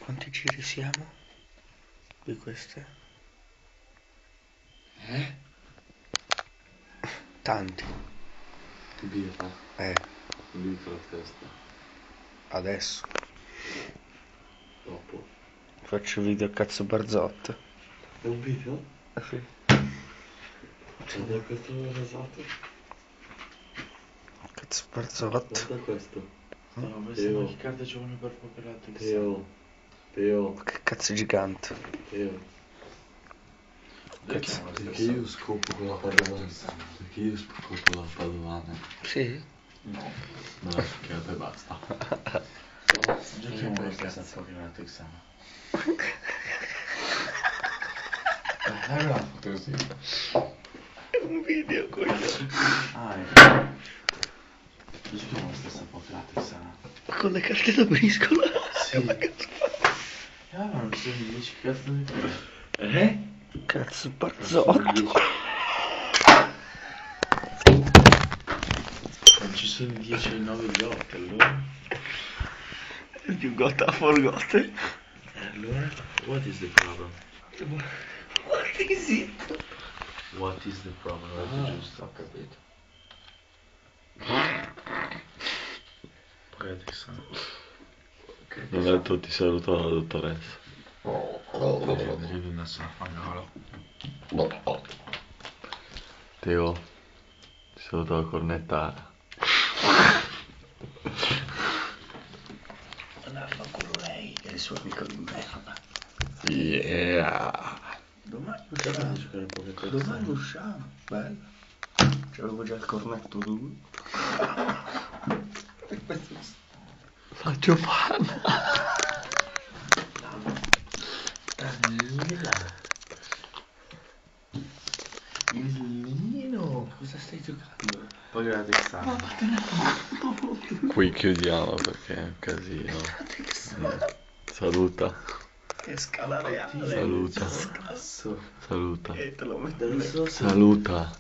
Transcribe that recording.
Quanti giri siamo di queste? Tanti. Che birra? Un litro a testa. Adesso Dopo. faccio video a cazzo barzotto. È un video? Sì. Guarda questo rasato. Cazzo barzotto. Guarda questo. Stavo pensando che carta ci vogliono per popolare il Teo. Ma che cazzo è gigante. Teo. Cazzo. Perché io scopo con la padovana? Perché io scopo con la padovana? Sì? No. Me l'ha succhiata e basta. Giochiamo lo stesso Pokémon Texano. Dai la foto così. È un video quello. Ah, ecco. Giochiamo lo stesso Pokémon Texano. Con le carte da briscola. Sì. Ma cazzo fa? Ma non ci sono 10 cazzo di cose. Cazzo barzotto. Non ci sono 10 e 9 gli 8 allora. You got a forgotten. Allora, what is the problem? What is it? What is the problem? Giusto. Ho capito. Pokémon Texano. Non è detto ti saluto la dottoressa. Devi essere spagnolo. Teo, ti saluto la cornettata. Andava a culo lei e il suo amico di merda. Yeah. Domani Capito usciamo. giocare a Pokémon Domani Texano? usciamo. Bello. C'avevo già il cornetto lui. Faccio panna. Il Nino. Cosa stai giocando? Pokémon Texano. Qui chiudiamo perché è un casino. Saluta. Che scala reale. Saluta. Cazzo. Saluta. E te lo metto Dove sono? Saluta.